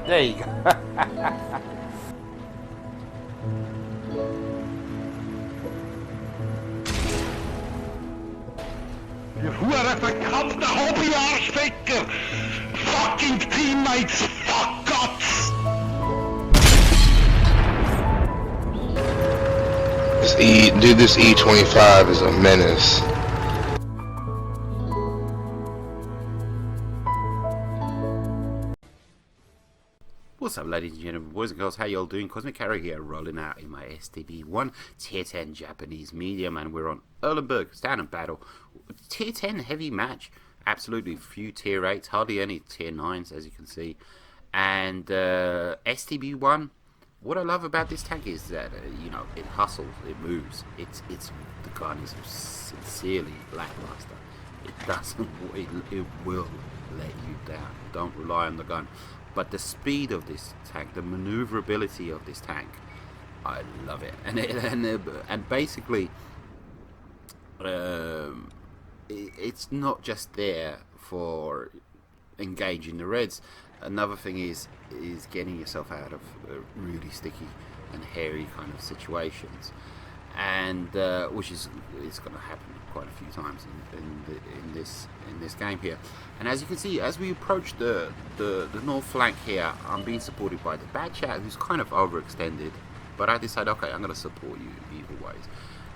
There you go. You hure verkappte Hobbyarschficker! Fucking teammates, fuck guts! This E25 is a menace. What's up, ladies and gentlemen, boys and girls, how y'all doing? Cosmic Carrier here, rolling out in my STB-1 Tier 10 Japanese medium, and we're on Erlenberg, standard battle. Tier 10 heavy match, absolutely few Tier 8s, hardly any Tier 9s, as you can see. And STB-1, what I love about this tank is that, you know, it hustles, it moves, the gun is sincerely lackluster. It doesn't, it will let you down. Don't rely on the gun. But the speed of this tank, the maneuverability of this tank, I love it. And basically, it's not just there for engaging the reds. Another thing is getting yourself out of really sticky and hairy kind of situations, and which is going to happen quite a few times in this game here. And as you can see, as we approach the north flank here, I'm being supported by the bad chat, who's kind of overextended, but I decided, okay, I'm going to support you either ways.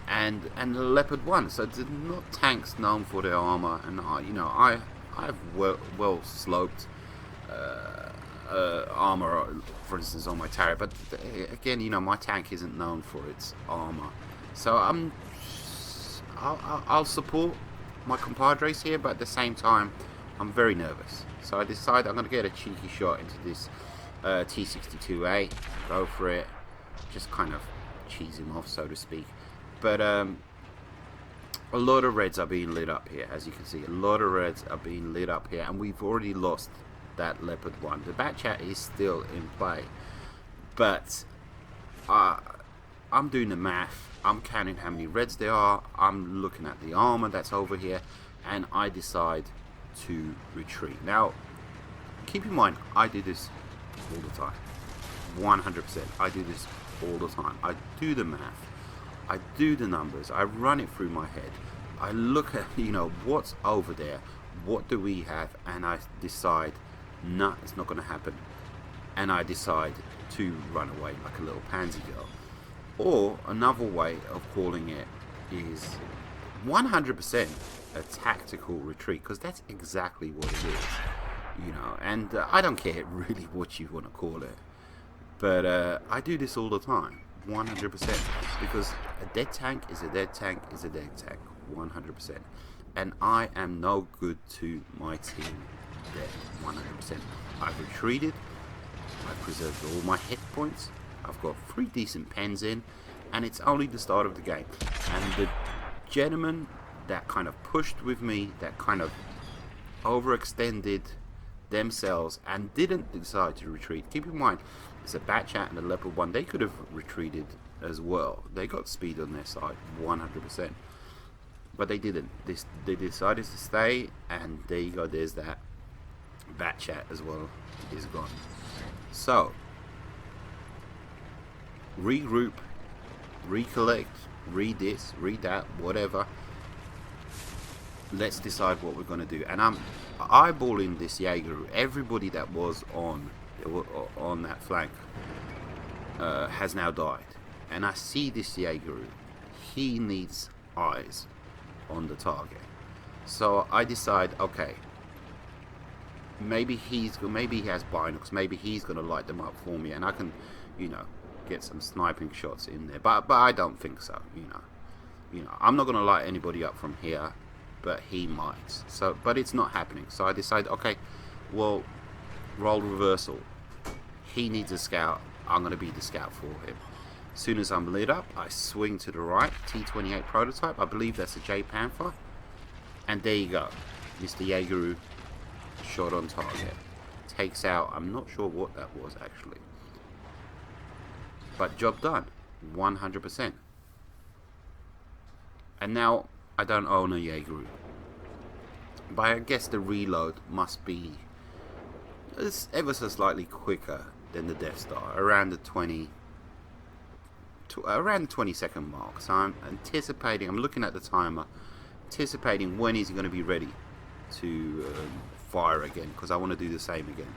And the Leopard 1, so they're not tanks known for their armor, and I have well sloped armor, for instance, on my turret, but again, you know, my tank isn't known for its armor, so I'll support my compadres here, but at the same time, I'm very nervous. So I decided I'm going to get a cheeky shot into this T62A, go for it, just kind of cheese him off, so to speak. But a lot of reds are being lit up here, as you can see. A lot of reds are being lit up here, and we've already lost that Leopard 1. The bat chat is still in play, but I'm doing the math. I'm counting how many reds there are. I'm looking at the armor that's over here, and I decide to retreat. Now, keep in mind, I do this all the time. 100%. I do this all the time. I do the math. I do the numbers. I run it through my head. I look at, you know, what's over there. What do we have? And I decide, nah, it's not going to happen. And I decide to run away like a little pansy girl. Or another way of calling it is 100% a tactical retreat, because that's exactly what it is, you know. And I don't care really what you want to call it, but I do this all the time, 100%, because a dead tank is a dead tank is a dead tank, 100%. And I am no good to my team dead, 100%. I've retreated, I've preserved all my hit points, I've got 3 decent pens in, and it's only the start of the game. And the gentleman that kind of pushed with me, that kind of overextended themselves and didn't decide to retreat. Keep in mind, it's a bat chat and a Leopard 1. They could have retreated as well. They got speed on their side, 100%. But they didn't. They decided to stay, and there you go. There's that bat chat as well. Is gone. So, regroup, recollect, read this, read that, whatever. Let's decide what we're going to do. And I'm eyeballing this Jaeger. Everybody that was on that flank has now died, and I see this Jaeger. He needs eyes on the target. So I decide, okay, maybe he has binocs. Maybe he's going to light them up for me, and I can, you know, get some sniping shots in there. But I don't think so. You know, I'm not going to light anybody up from here, but he might. So, but it's not happening. So I decide, okay, well, role reversal. He needs a scout. I'm going to be the scout for him. As soon as I'm lit up, I swing to the right. T28 prototype. I believe that's a J Panther. And there you go. Mr. Jaegeru, shot on target. Takes out, I'm not sure what that was actually. But job done. 100%. And now, I don't own a Jaegeru. But I guess the reload must be It's ever so slightly quicker than the Death Star, around the 20-second mark. So I'm anticipating, I'm looking at the timer, anticipating when is he going to be ready to fire again, because I want to do the same again.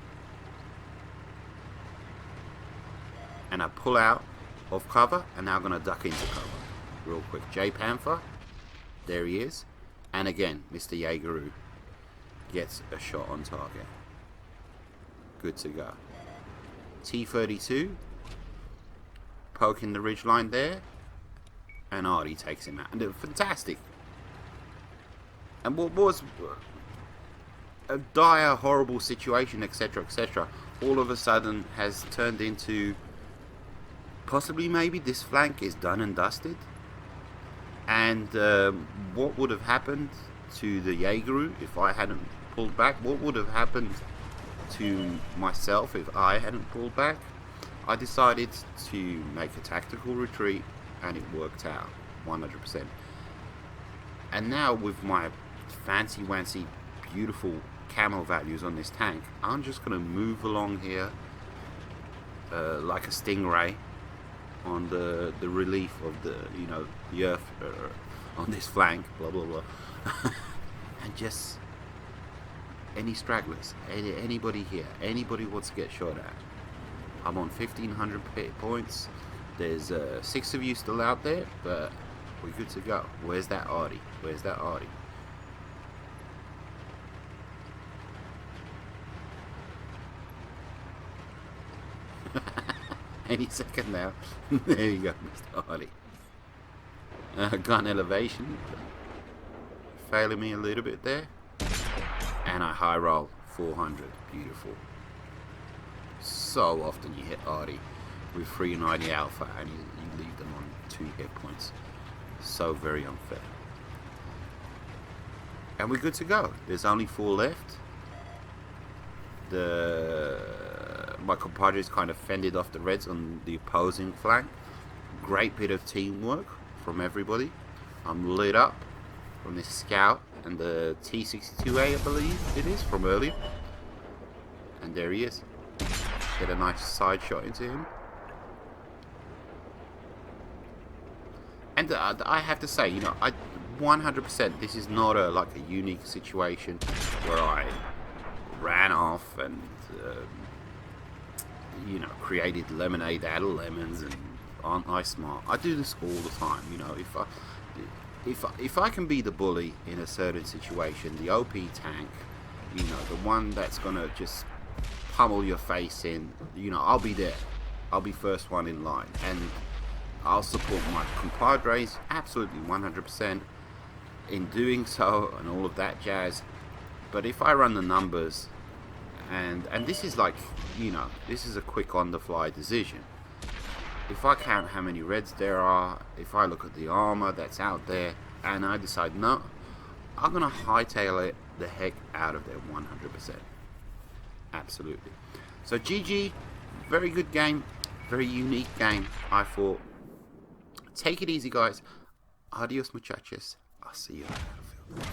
And I pull out of cover, and now I'm going to duck into cover real quick. J Panther, there he is, and again Mr. Jaegeru gets a shot on target. Good to go. T-32 poking the ridgeline there, and Artie takes him out. And they're fantastic. And what was a dire, horrible situation, etc., etc., all of a sudden has turned into possibly maybe this flank is done and dusted. And what would have happened to the Jaegeru if I hadn't pulled back? What would have happened to myself if I hadn't pulled back? I decided to make a tactical retreat, and it worked out 100%. And now with my fancy wancy beautiful camo values on this tank, I'm just going to move along here like a stingray on the relief of the, you know, the earth on this flank, blah blah blah. And just any stragglers, anybody here, anybody wants to get shot at. I'm on 1500 points. There's 6 of you still out there, but we're good to go. Where's that Artie? Where's that Artie? Any second now. There you go, Mr. Artie. Gun elevation. Failing me a little bit there. And I high roll 400. Beautiful. So often you hit Artie with 390 alpha and you leave them on 2 hit points. So very unfair. And we're good to go. There's only 4 left. My compadres kind of fended off the Reds on the opposing flank. Great bit of teamwork from everybody. I'm lit up from this scout and the T-62A, I believe it is, from earlier. And there he is. Get a nice side shot into him. And I have to say, you know, 100% this is not like a unique situation where I ran off and you know, created lemonade out of lemons, and aren't I smart? I do this all the time. You know, if I can be the bully in a certain situation, the OP tank, you know, the one that's gonna just pummel your face in, you know, I'll be there. I'll be first one in line, and I'll support my compadres absolutely 100% in doing so, and all of that jazz. But if I run the numbers, and this is like, you know, this is a quick on the fly decision. If I count how many Reds there are, if I look at the armor that's out there, and I decide, no, I'm gonna hightail it the heck out of there 100%. Absolutely. So GG, very good game, very unique game, I thought. Take it easy, guys. Adios, muchachos. I'll see you on the battlefield.